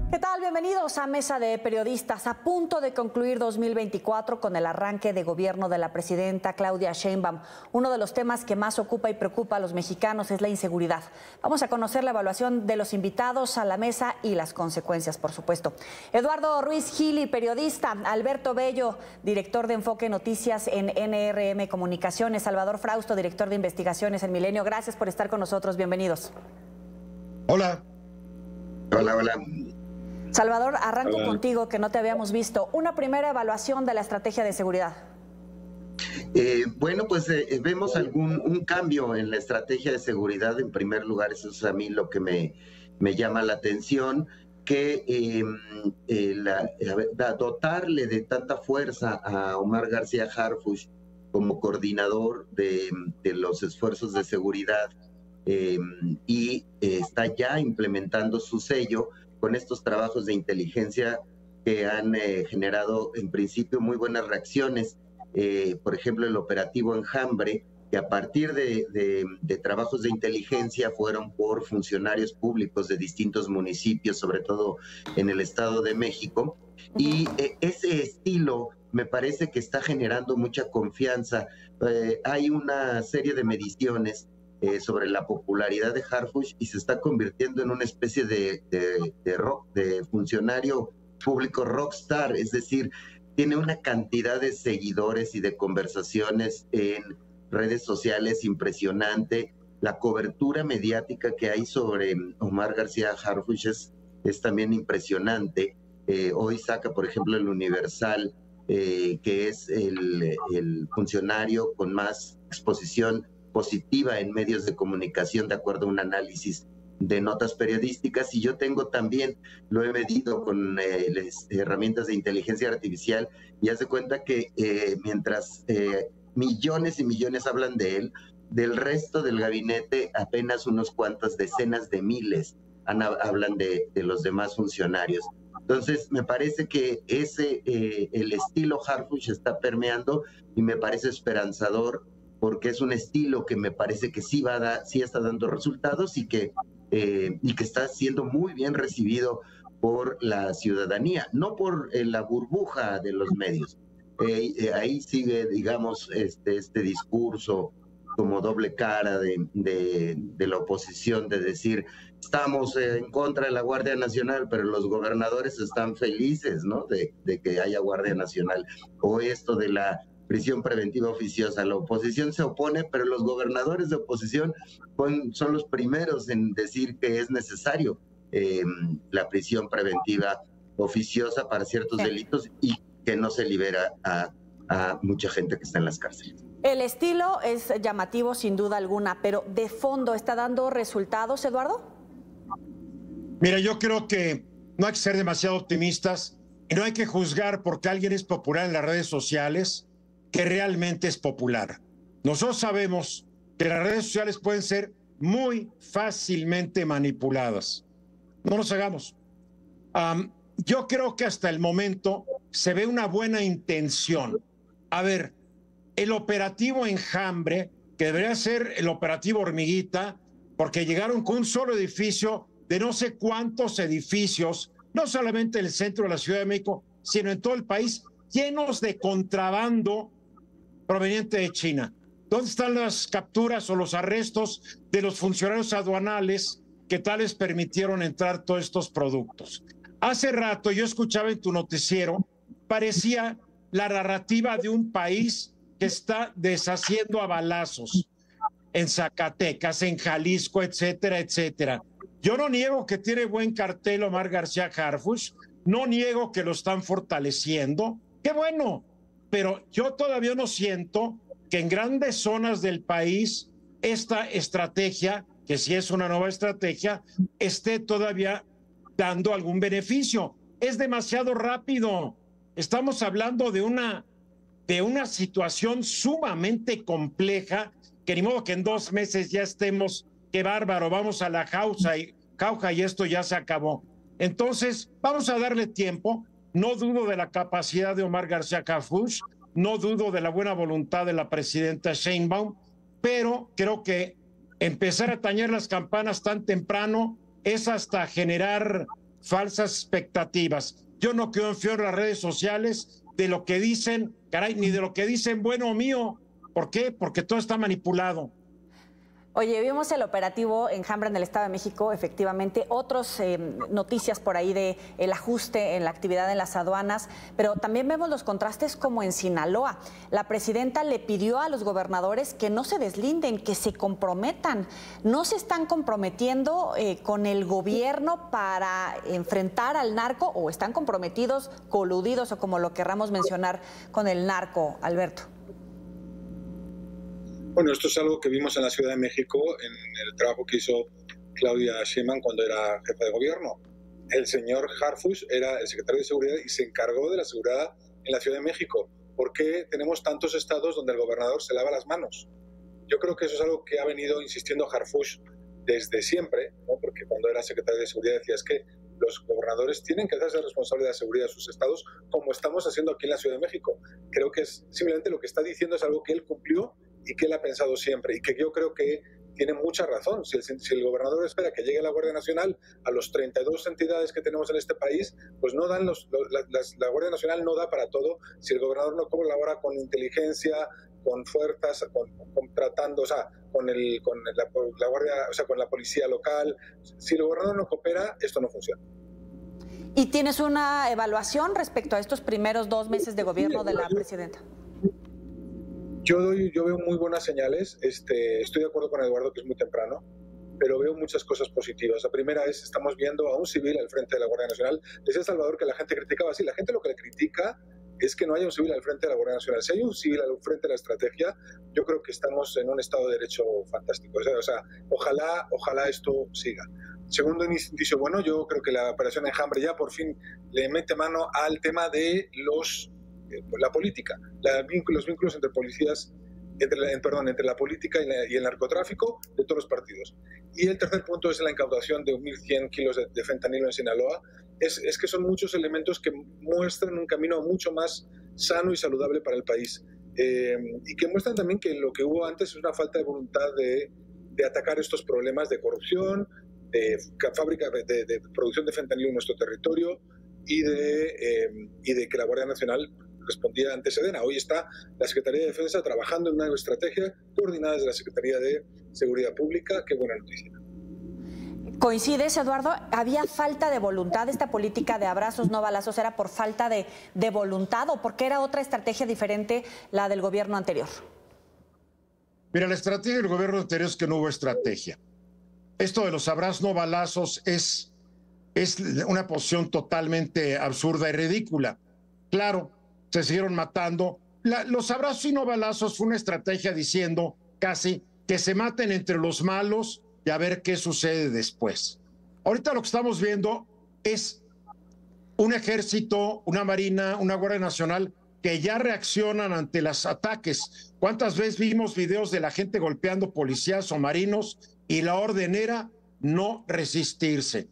¿Qué tal? Bienvenidos a Mesa de Periodistas. A punto de concluir 2024 con el arranque de gobierno de la presidenta Claudia Sheinbaum. Uno de los temas que más ocupa y preocupa a los mexicanos es la inseguridad. Vamos a conocer la evaluación de los invitados a la mesa y las consecuencias, por supuesto. Eduardo Ruiz Gili, periodista. Alberto Bello, director de Enfoque Noticias en NRM Comunicaciones. Salvador Frausto, director de investigaciones en Milenio. Gracias por estar con nosotros. Bienvenidos. Hola. Hola. Salvador, arranco contigo, que no te habíamos visto. Una primera evaluación de la estrategia de seguridad. Vemos un cambio en la estrategia de seguridad. En primer lugar, eso es a mí lo que me llama la atención, que dotarle de tanta fuerza a Omar García Harfuch como coordinador de los esfuerzos de seguridad y está ya implementando su sello con estos trabajos de inteligencia que han generado en principio muy buenas reacciones. Por ejemplo, el operativo Enjambre, que a partir de trabajos de inteligencia fueron por funcionarios públicos de distintos municipios, sobre todo en el Estado de México. Y ese estilo me parece que está generando mucha confianza. Hay una serie de mediciones sobre la popularidad de Harfuch y se está convirtiendo en una especie de funcionario público rockstar, es decir, tiene una cantidad de seguidores y de conversaciones en redes sociales impresionante. La cobertura mediática que hay sobre Omar García Harfuch es también impresionante. Hoy saca, por ejemplo, el Universal, que es el funcionario con más exposición positiva en medios de comunicación, de acuerdo a un análisis de notas periodísticas, y yo tengo también, lo he medido con las herramientas de inteligencia artificial, y haz de cuenta que mientras millones y millones hablan de él, del resto del gabinete apenas unos cuantas decenas de miles hablan de los demás funcionarios. Entonces, me parece que el estilo Harfuch está permeando y me parece esperanzador, porque es un estilo que me parece que sí está dando resultados y que está siendo muy bien recibido por la ciudadanía, no por la burbuja de los medios. Ahí sigue, digamos, este discurso como doble cara de la oposición, de decir, estamos en contra de la Guardia Nacional, pero los gobernadores están felices, ¿no?, de que haya Guardia Nacional. O esto de la prisión preventiva oficiosa. La oposición se opone, pero los gobernadores de oposición son los primeros en decir que es necesario la prisión preventiva oficiosa para ciertos delitos y que no se libera a mucha gente que está en las cárceles. El estilo es llamativo sin duda alguna, pero de fondo, ¿está dando resultados, Eduardo? Mira, yo creo que no hay que ser demasiado optimistas y no hay que juzgar porque alguien es popular en las redes sociales que realmente es popular. Nosotros sabemos que las redes sociales pueden ser muy fácilmente manipuladas. No nos hagamos. Yo creo que hasta el momento se ve una buena intención. A ver, el operativo Enjambre, que debería ser el operativo Hormiguita, porque llegaron con un solo edificio de no sé cuántos edificios, no solamente en el centro de la Ciudad de México, sino en todo el país, llenos de contrabando proveniente de China. ¿Dónde están las capturas o los arrestos de los funcionarios aduanales que tales permitieron entrar todos estos productos? Hace rato yo escuchaba en tu noticiero, parecía la narrativa de un país que está deshaciendo a balazos en Zacatecas, en Jalisco, etcétera, etcétera. Yo no niego que tiene buen cartel Omar García Harfuch, no niego que lo están fortaleciendo, qué bueno, pero yo todavía no siento que en grandes zonas del país esta estrategia, que sí es una nueva estrategia, esté todavía dando algún beneficio. Es demasiado rápido. Estamos hablando de una situación sumamente compleja, que ni modo que en 2 meses ya estemos, qué bárbaro, vamos a la jauja y esto ya se acabó. Entonces, vamos a darle tiempo. No dudo de la capacidad de Omar García Harfuch, no dudo de la buena voluntad de la presidenta Sheinbaum, pero creo que empezar a tañer las campanas tan temprano es hasta generar falsas expectativas. Yo no confío en las redes sociales de lo que dicen, caray, ni de lo que dicen bueno o mío. ¿Por qué? Porque todo está manipulado. Oye, vimos el operativo Enjambre en el Estado de México, efectivamente, otras noticias por ahí de el ajuste en la actividad en las aduanas, pero también vemos los contrastes como en Sinaloa. La presidenta le pidió a los gobernadores que no se deslinden, que se comprometan. ¿No se están comprometiendo con el gobierno para enfrentar al narco o están comprometidos, coludidos o como lo querramos mencionar con el narco, Alberto? Bueno, esto es algo que vimos en la Ciudad de México en el trabajo que hizo Claudia Sheinbaum cuando era jefa de gobierno. El señor Harfuch era el secretario de Seguridad y se encargó de la seguridad en la Ciudad de México. ¿Por qué tenemos tantos estados donde el gobernador se lava las manos? Yo creo que eso es algo que ha venido insistiendo Harfuch desde siempre, ¿no? Porque cuando era secretario de Seguridad decía es que los gobernadores tienen que hacerse responsables de la seguridad de sus estados, como estamos haciendo aquí en la Ciudad de México. Creo que es simplemente lo que está diciendo es algo que él cumplió y que él ha pensado siempre, y que yo creo que tiene mucha razón. Si el gobernador espera que llegue la Guardia Nacional a los 32 entidades que tenemos en este país, pues no dan la Guardia Nacional no da para todo. Si el gobernador no colabora con inteligencia, con fuerzas, tratando, o sea, con la Guardia, o sea, con la policía local, si el gobernador no coopera, esto no funciona. ¿Y tienes una evaluación respecto a estos primeros 2 meses de gobierno de la presidenta? Yo veo muy buenas señales. Estoy de acuerdo con Eduardo que es muy temprano, pero veo muchas cosas positivas. La primera es, estamos viendo a un civil al frente de la Guardia Nacional. Decía Salvador que la gente criticaba. Sí, la gente lo que le critica es que no haya un civil al frente de la Guardia Nacional. Si hay un civil al frente de la estrategia, yo creo que estamos en un Estado de Derecho fantástico. O sea, ojalá esto siga. Segundo indicio bueno, yo creo que la operación Enjambre ya por fin le mete mano al tema de la política, los vínculos entre policías, entre la política y el narcotráfico de todos los partidos. Y el tercer punto es la incautación de 1.100 kilos de fentanilo en Sinaloa. Es que son muchos elementos que muestran un camino mucho más sano y saludable para el país. Y que muestran también que lo que hubo antes es una falta de voluntad de atacar estos problemas de corrupción, de fábrica de producción de fentanilo en nuestro territorio y de que la Guardia Nacional respondía ante Sedena. Hoy está la Secretaría de Defensa trabajando en una estrategia coordinada desde la Secretaría de Seguridad Pública. Qué buena noticia. ¿Coincides, Eduardo? ¿Había falta de voluntad? ¿Esta política de abrazos no balazos era por falta de voluntad o porque era otra estrategia diferente la del gobierno anterior? Mira, la estrategia del gobierno anterior es que no hubo estrategia. Esto de los abrazos no balazos es una posición totalmente absurda y ridícula. Claro, se siguieron matando. Los abrazos y no balazos fue una estrategia diciendo casi que se maten entre los malos y a ver qué sucede después. Ahorita lo que estamos viendo es un ejército, una marina, una Guardia Nacional que ya reaccionan ante los ataques. ¿Cuántas veces vimos videos de la gente golpeando policías o marinos y la orden era no resistirse?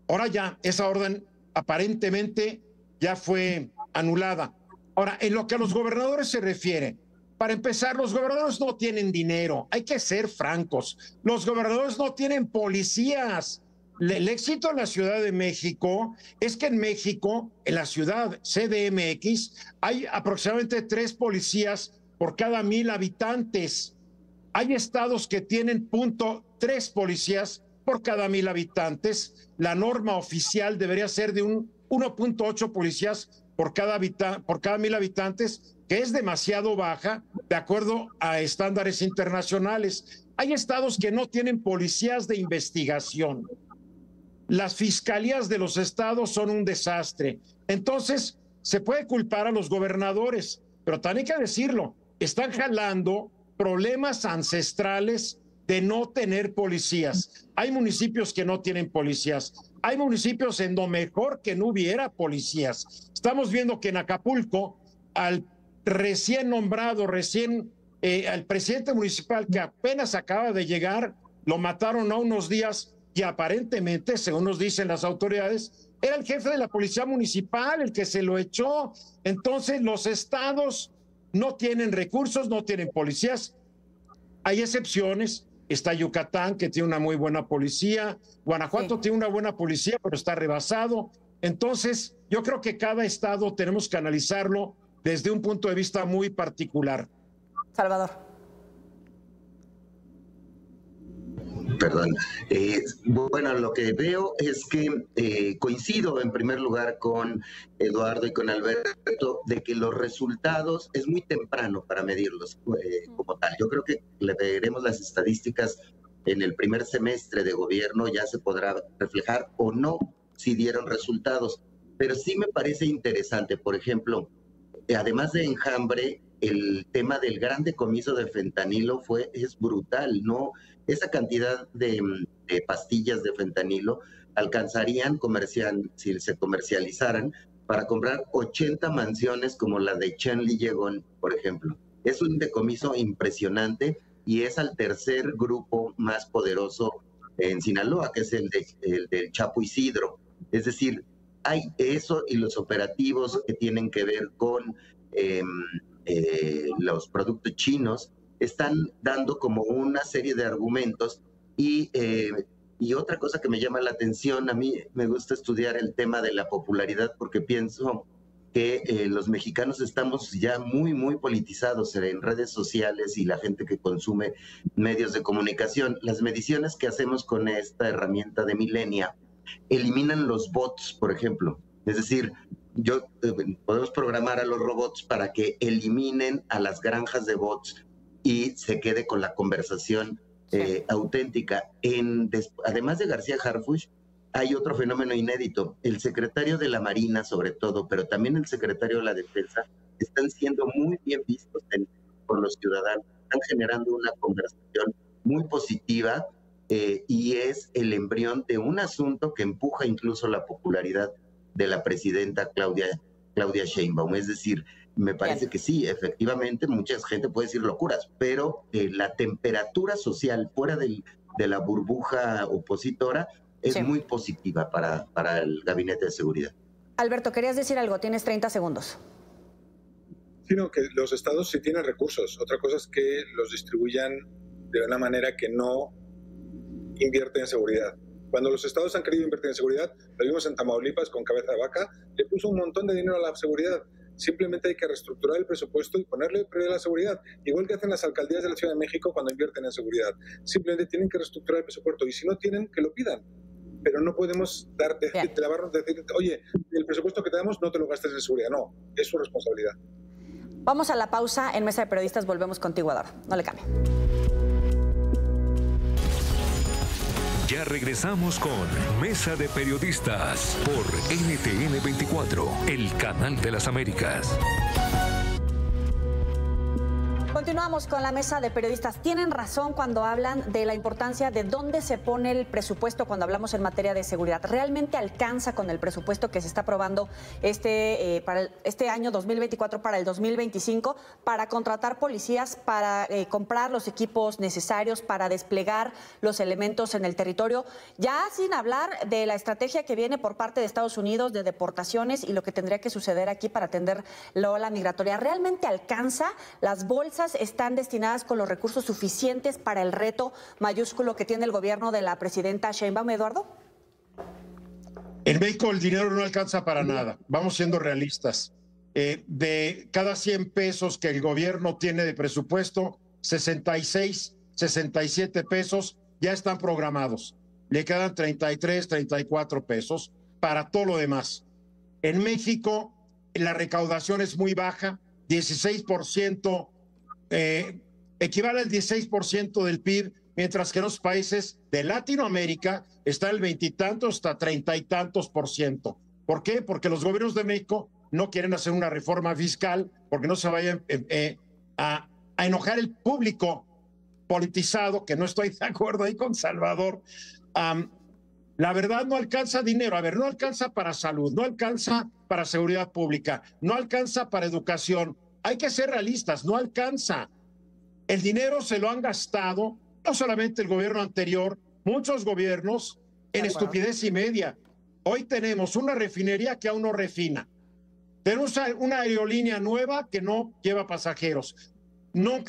Ahora ya esa orden aparentemente ya fue anulada. Ahora, en lo que a los gobernadores se refiere, para empezar, los gobernadores no tienen dinero, hay que ser francos. Los gobernadores no tienen policías. El éxito en la Ciudad de México es que en México, en la ciudad CDMX, hay aproximadamente 3 policías por cada 1,000 habitantes. Hay estados que tienen 0.3 policías por cada 1,000 habitantes. La norma oficial debería ser de 1.8 policías por cada 1,000 habitantes, que es demasiado baja de acuerdo a estándares internacionales. Hay estados que no tienen policías de investigación. Las fiscalías de los estados son un desastre. Entonces, se puede culpar a los gobernadores, pero también hay que decirlo, están jalando problemas ancestrales de no tener policías. Hay municipios que no tienen policías. Hay municipios en donde mejor que no hubiera policías. Estamos viendo que en Acapulco, al recién nombrado, al presidente municipal que apenas acaba de llegar, lo mataron a unos días y aparentemente, según nos dicen las autoridades, era el jefe de la policía municipal el que se lo echó. Entonces, los estados no tienen recursos, no tienen policías. Hay excepciones. está Yucatán, que tiene una muy buena policía, Guanajuato tiene una buena policía, pero está rebasado. Entonces, yo creo que cada estado tenemos que analizarlo desde un punto de vista muy particular. Salvador. Perdón. Bueno, lo que veo es que coincido en primer lugar con Eduardo y con Alberto de que los resultados es muy temprano para medirlos como tal. Yo creo que le veremos las estadísticas en el primer semestre de gobierno, ya se podrá reflejar o no si dieron resultados. Pero sí me parece interesante, por ejemplo, además de enjambre, el tema del gran decomiso de fentanilo es brutal, ¿no? Esa cantidad de pastillas de fentanilo alcanzarían, si se comercializaran, para comprar 80 mansiones como la de Chen Li-Yegon, por ejemplo. Es un decomiso impresionante y es al tercer grupo más poderoso en Sinaloa, que es el del Chapo Isidro. Es decir, hay eso y los operativos que tienen que ver con los productos chinos están dando como una serie de argumentos y otra cosa que me llama la atención, a mí me gusta estudiar el tema de la popularidad porque pienso que los mexicanos estamos ya muy, muy politizados en redes sociales y la gente que consume medios de comunicación. Las mediciones que hacemos con esta herramienta de Millenia eliminan los bots, por ejemplo. Es decir, podemos programar a los robots para que eliminen a las granjas de bots y se quede con la conversación auténtica. Además de García Harfuch, hay otro fenómeno inédito. El secretario de la Marina, sobre todo, pero también el secretario de la Defensa, están siendo muy bien vistos por los ciudadanos. Están generando una conversación muy positiva y es el embrión de un asunto que empuja incluso la popularidad de la presidenta Claudia Sheinbaum. Es decir, me parece que sí, efectivamente, mucha gente puede decir locuras, pero la temperatura social fuera de la burbuja opositora es muy positiva para el Gabinete de Seguridad. Alberto, querías decir algo, tienes 30 segundos. Sino que los estados sí tienen recursos. Otra cosa es que los distribuyan de una manera que no invierte en seguridad. Cuando los estados han querido invertir en seguridad, lo vimos en Tamaulipas con Cabeza de Vaca, le puso un montón de dinero a la seguridad. Simplemente hay que reestructurar el presupuesto y ponerle prioridad a la seguridad. Igual que hacen las alcaldías de la Ciudad de México cuando invierten en seguridad. Simplemente tienen que reestructurar el presupuesto y si no tienen, que lo pidan. Pero no podemos decir, oye, el presupuesto que te damos no te lo gastes en seguridad. No, es su responsabilidad. Vamos a la pausa. En Mesa de Periodistas volvemos contigo, Eduardo. No le cambie. Ya regresamos con Mesa de Periodistas por NTN 24, el canal de las Américas. Continuamos con la Mesa de Periodistas. Tienen razón cuando hablan de la importancia de dónde se pone el presupuesto cuando hablamos en materia de seguridad. ¿Realmente alcanza con el presupuesto que se está aprobando para este año 2024 para el 2025 para contratar policías, para comprar los equipos necesarios, para desplegar los elementos en el territorio? Ya sin hablar de la estrategia que viene por parte de Estados Unidos de deportaciones y lo que tendría que suceder aquí para atender la ola migratoria. ¿Realmente alcanza? ¿Las bolsas están destinadas con los recursos suficientes para el reto mayúsculo que tiene el gobierno de la presidenta Sheinbaum, Eduardo? En México el dinero no alcanza para nada. Vamos siendo realistas. De cada 100 pesos que el gobierno tiene de presupuesto, 66, 67 pesos ya están programados. Le quedan 33, 34 pesos para todo lo demás. En México la recaudación es muy baja, 16%. Equivale al 16% del PIB, mientras que en los países de Latinoamérica está el 20 y tantos hasta 30 y tantos %. ¿Por qué? Porque los gobiernos de México no quieren hacer una reforma fiscal porque no se vaya a enojar el público politizado, que no estoy de acuerdo ahí con Salvador. La verdad no alcanza dinero. A ver, no alcanza para salud, no alcanza para seguridad pública, no alcanza para educación. Hay que ser realistas, no alcanza. El dinero se lo han gastado, no solamente el gobierno anterior, muchos gobiernos en estupidez y media. Hoy tenemos una refinería que aún no refina. Tenemos una aerolínea nueva que no lleva pasajeros. No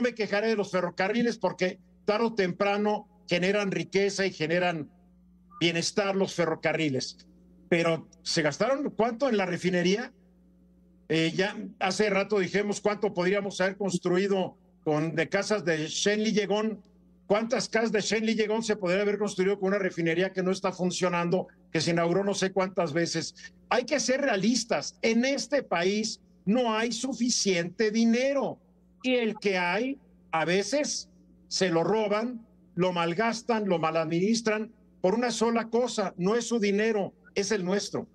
me quejaré de los ferrocarriles porque tarde o temprano generan riqueza y generan bienestar los ferrocarriles. Pero ¿se gastaron cuánto en la refinería? Ya hace rato dijimos cuánto podríamos haber construido de casas de Shenli Yegón. ¿Cuántas casas de Shenli Yegón se podría haber construido con una refinería que no está funcionando, que se inauguró no sé cuántas veces? Hay que ser realistas. En este país no hay suficiente dinero. Y el que hay, a veces se lo roban, lo malgastan, lo maladministran por una sola cosa. No es su dinero, es el nuestro.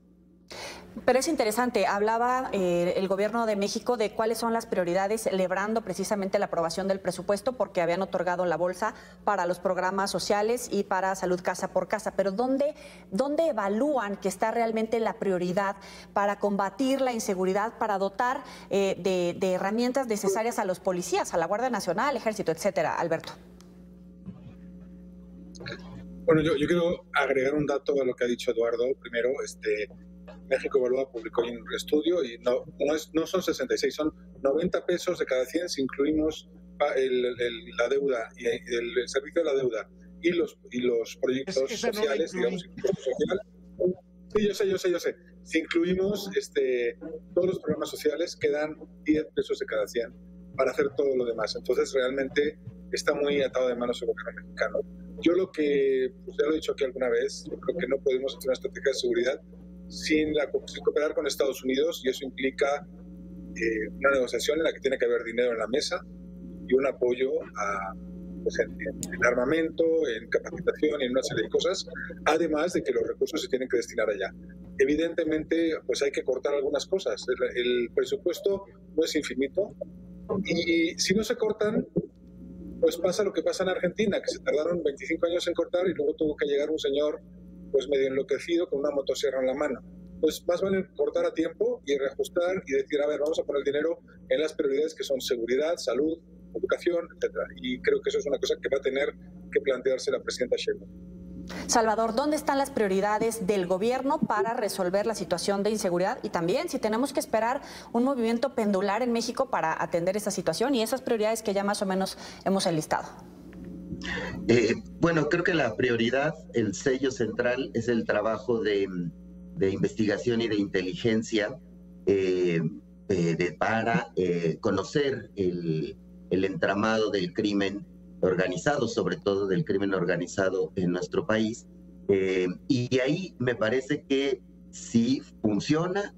Pero es interesante, hablaba el gobierno de México de cuáles son las prioridades, celebrando precisamente la aprobación del presupuesto porque habían otorgado la bolsa para los programas sociales y para salud casa por casa. Pero ¿dónde evalúan que está realmente la prioridad para combatir la inseguridad, para dotar de herramientas necesarias a los policías, a la Guardia Nacional, Ejército, etcétera, Alberto? Bueno, yo quiero agregar un dato a lo que ha dicho Eduardo. Primero, México Evalúa publicó un estudio y no son 66, son 90 pesos de cada 100 si incluimos la deuda y el servicio de la deuda y los proyectos sociales, no digamos, Sí, yo sé. Si incluimos todos los programas sociales, quedan 10 pesos de cada 100 para hacer todo lo demás. Entonces, realmente está muy atado de manos el gobierno mexicano. Yo lo que, pues ya lo he dicho aquí alguna vez, yo creo que no podemos hacer una estrategia de seguridad sin cooperar con Estados Unidos, y eso implica una negociación en la que tiene que haber dinero en la mesa y un apoyo en armamento, en capacitación y en una serie de cosas, además de que los recursos se tienen que destinar allá. Evidentemente, pues hay que cortar algunas cosas. El presupuesto no es infinito y si no se cortan, pues pasa lo que pasa en Argentina, que se tardaron 25 años en cortar y luego tuvo que llegar un señor pues medio enloquecido con una motosierra en la mano. Pues más vale cortar a tiempo y reajustar y decir, a ver, vamos a poner el dinero en las prioridades que son seguridad, salud, educación, etcétera. Y creo que eso es una cosa que va a tener que plantearse la presidenta Sheinbaum. Salvador, ¿dónde están las prioridades del gobierno para resolver la situación de inseguridad? Y también si tenemos que esperar un movimiento pendular en México para atender esa situación y esas prioridades que ya más o menos hemos enlistado. Bueno, creo que la prioridad, el sello central, es el trabajo de investigación y de inteligencia para conocer el entramado del crimen organizado, sobre todo del crimen organizado en nuestro país. Y ahí me parece que si funciona,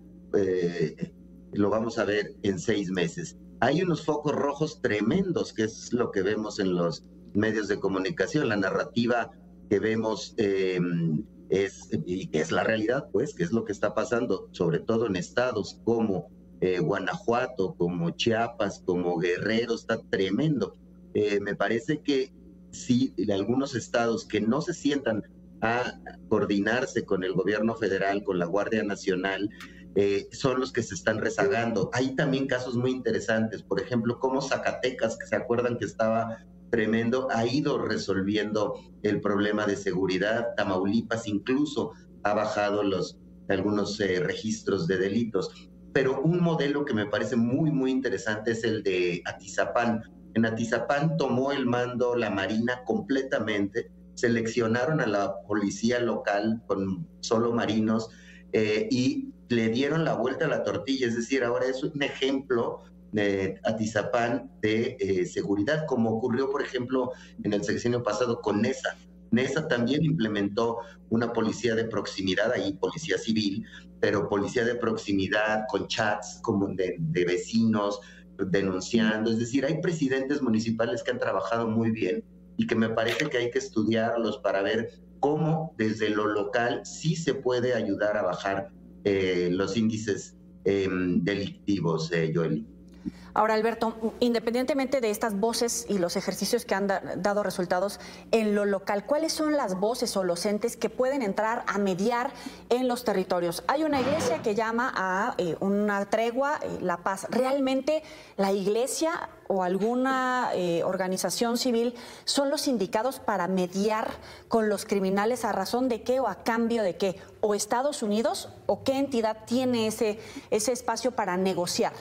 lo vamos a ver en 6 meses. Hay unos focos rojos tremendos, que es lo que vemos en los medios de comunicación. La narrativa que vemos y que es la realidad, pues, que es lo que está pasando, sobre todo en estados como Guanajuato, como Chiapas, como Guerrero, está tremendo. Me parece que sí, algunos estados que no se sientan a coordinarse con el gobierno federal, con la Guardia Nacional, son los que se están rezagando. Hay también casos muy interesantes, por ejemplo, como Zacatecas, que se acuerdan que estaba tremendo, ha ido resolviendo el problema de seguridad. Tamaulipas incluso ha bajado algunos registros de delitos. Pero un modelo que me parece muy, muy interesante es el de Atizapán. En Atizapán tomó el mando la Marina completamente, seleccionaron a la policía local con solo marinos y le dieron la vuelta a la tortilla. Es decir, ahora es un ejemplo de Atizapán de seguridad, como ocurrió, por ejemplo, en el sexenio pasado con Nesa. Nesa también implementó una policía de proximidad, ahí policía civil, pero policía de proximidad con chats como de vecinos denunciando. Es decir, hay presidentes municipales que han trabajado muy bien y que me parece que hay que estudiarlos para ver cómo desde lo local sí se puede ayudar a bajar los índices delictivos, Joely. Ahora, Alberto, independientemente de estas voces y los ejercicios que han dado resultados en lo local, ¿cuáles son las voces o los entes que pueden entrar a mediar en los territorios? Hay una iglesia que llama a una tregua, la paz. ¿Realmente la iglesia o alguna organización civil son los indicados para mediar con los criminales? ¿A razón de qué o a cambio de qué? ¿O Estados Unidos o qué entidad tiene ese espacio para negociar?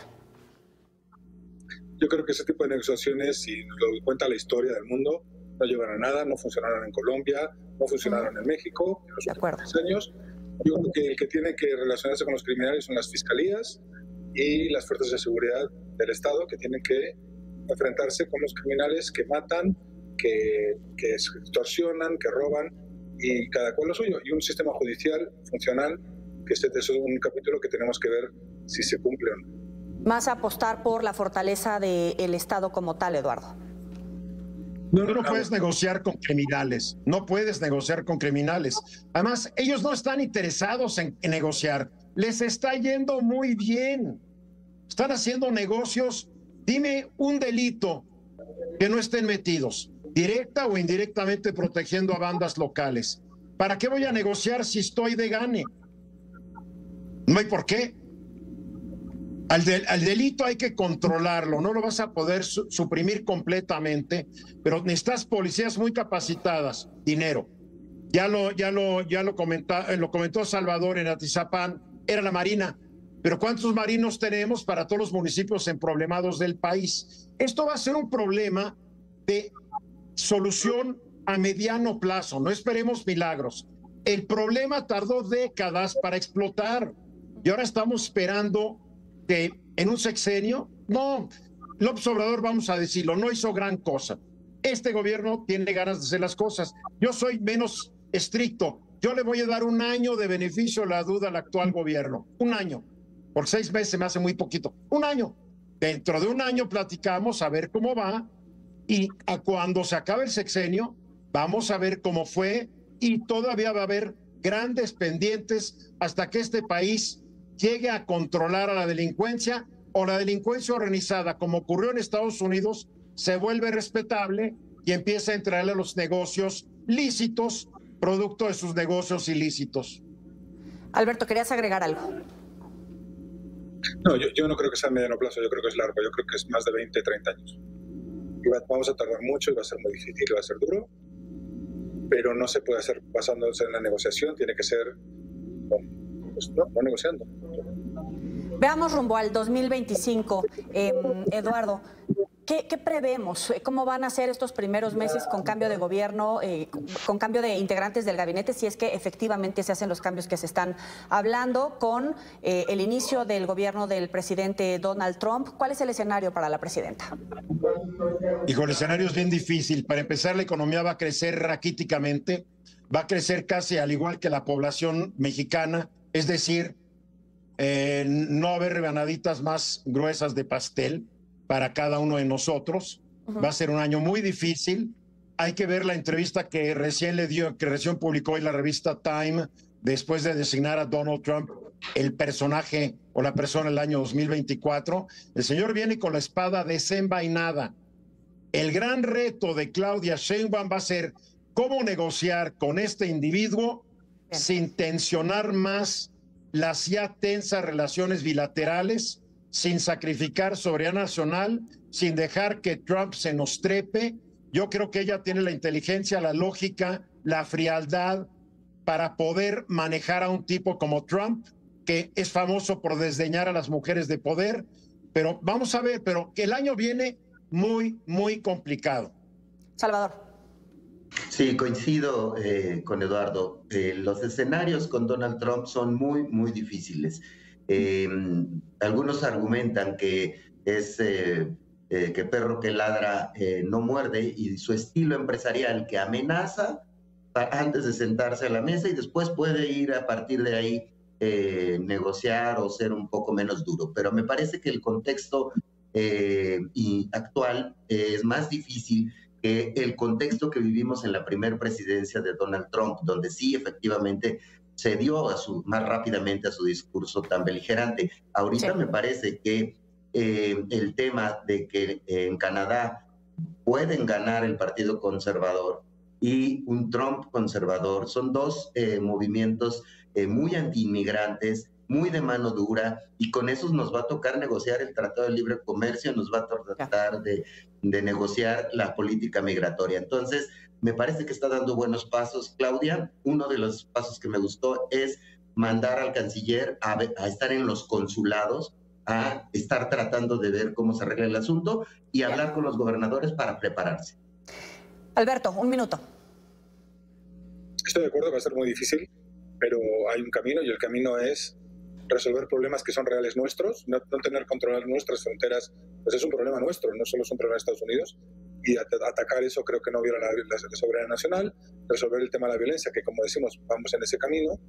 Yo creo que ese tipo de negociaciones, si lo cuenta la historia del mundo, no llevan a nada, no funcionaron en Colombia, no funcionaron en México en los últimos 3 años. Yo creo que el que tiene que relacionarse con los criminales son las fiscalías y las fuerzas de seguridad del Estado, que tienen que enfrentarse con los criminales que matan, que extorsionan, que roban, y cada cual lo suyo. Y un sistema judicial funcional, que eso es un capítulo que tenemos que ver si se cumple o no. Más apostar por la fortaleza del Estado como tal, Eduardo. No puedes negociar con criminales, no puedes negociar con criminales. Además, ellos no están interesados en negociar, les está yendo muy bien. Están haciendo negocios. Dime un delito que no estén metidos, directa o indirectamente protegiendo a bandas locales. ¿Para qué voy a negociar si estoy de gane? No hay por qué. Al delito hay que controlarlo, no lo vas a poder suprimir completamente, pero necesitas policías muy capacitadas, dinero. Ya lo comentó Salvador en Atizapán, era la Marina, pero ¿cuántos marinos tenemos para todos los municipios emproblemados del país? Esto va a ser un problema de solución a mediano plazo, no esperemos milagros. El problema tardó décadas para explotar y ahora estamos esperando que en un sexenio, no, López Obrador, vamos a decirlo, no hizo gran cosa. Este gobierno tiene ganas de hacer las cosas. Yo soy menos estricto. Yo le voy a dar 1 año de beneficio a la duda al actual gobierno. 1 año. Por 6 meses me hace muy poquito. 1 año. Dentro de 1 año platicamos a ver cómo va y a cuando se acabe el sexenio vamos a ver cómo fue y todavía va a haber grandes pendientes hasta que este país llegue a controlar a la delincuencia o la delincuencia organizada, como ocurrió en Estados Unidos, se vuelve respetable y empieza a entrarle a los negocios lícitos, producto de sus negocios ilícitos. Alberto, ¿querías agregar algo? No, yo no creo que sea a mediano plazo, yo creo que es largo, yo creo que es más de 20, 30 años. Y vamos a tardar mucho y va a ser muy difícil, va a ser duro, pero no se puede hacer basándose en la negociación, tiene que ser no negociando. Veamos rumbo al 2025, Eduardo. ¿Qué prevemos? ¿Cómo van a ser estos primeros meses con cambio de gobierno, con cambio de integrantes del gabinete, si es que efectivamente se hacen los cambios que se están hablando, con el inicio del gobierno del presidente Donald Trump? ¿Cuál es el escenario para la presidenta? Hijo, el escenario es bien difícil. Para empezar, la economía va a crecer raquíticamente, va a crecer casi al igual que la población mexicana, es decir, no va a haber rebanaditas más gruesas de pastel para cada uno de nosotros. Va a ser un año muy difícil. Hay que ver la entrevista que recién publicó hoy la revista Time, después de designar a Donald Trump el personaje o la persona del año 2024. El señor viene con la espada desenvainada. El gran reto de Claudia Sheinbaum va a ser cómo negociar con este individuo sin tensionar más las ya tensas relaciones bilaterales, sin sacrificar soberanía nacional, sin dejar que Trump se nos trepe. Yo creo que ella tiene la inteligencia, la lógica, la frialdad para poder manejar a un tipo como Trump, que es famoso por desdeñar a las mujeres de poder. Pero vamos a ver, pero que el año viene muy, muy complicado. Salvador. Sí, coincido con Eduardo. Los escenarios con Donald Trump son muy, muy difíciles. Algunos argumentan que es que perro que ladra no muerde, y su estilo empresarial que amenaza antes de sentarse a la mesa y después puede ir a partir de ahí negociar o ser un poco menos duro. Pero me parece que el contexto actual es más difícil que el contexto que vivimos en la primera presidencia de Donald Trump, donde sí efectivamente se dio más rápidamente a su discurso tan beligerante. Ahorita me parece que el tema de que en Canadá pueden ganar el Partido Conservador y un Trump conservador son dos movimientos muy antiinmigrantes, muy de mano dura, y con esos nos va a tocar negociar el Tratado de Libre Comercio, nos va a tratar de negociar la política migratoria. Entonces, me parece que está dando buenos pasos, Claudia. Uno de los pasos que me gustó es mandar al canciller a estar en los consulados, a estar tratando de ver cómo se arregla el asunto y hablar con los gobernadores para prepararse. Alberto, un minuto. Estoy de acuerdo, va a ser muy difícil, pero hay un camino y el camino es resolver problemas que son reales nuestros, no tener controladas nuestras fronteras, pues es un problema nuestro, no solo es un problema de Estados Unidos, y atacar eso creo que no viola la soberanía nacional, resolver el tema de la violencia, que como decimos, vamos en ese camino,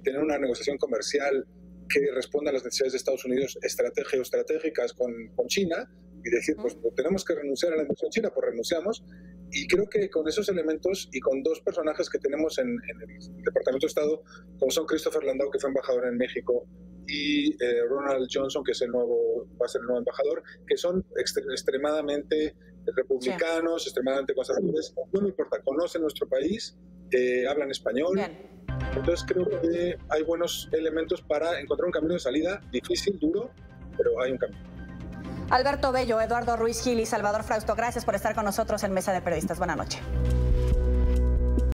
tener una negociación comercial que responda a las necesidades de Estados Unidos estratégicas con China, y decir, pues tenemos que renunciar a la inversión china, pues renunciamos. Y creo que con esos elementos y con dos personajes que tenemos en el Departamento de Estado, como son Christopher Landau, que fue embajador en México, y Ronald Johnson, que va a ser el nuevo embajador, que son extremadamente republicanos, extremadamente conservadores, no me importa, conocen nuestro país, hablan español. Bien. Entonces creo que hay buenos elementos para encontrar un camino de salida, difícil, duro, pero hay un camino. Alberto Bello, Eduardo Ruiz Gil y Salvador Frausto, gracias por estar con nosotros en Mesa de Periodistas. Buenas noches.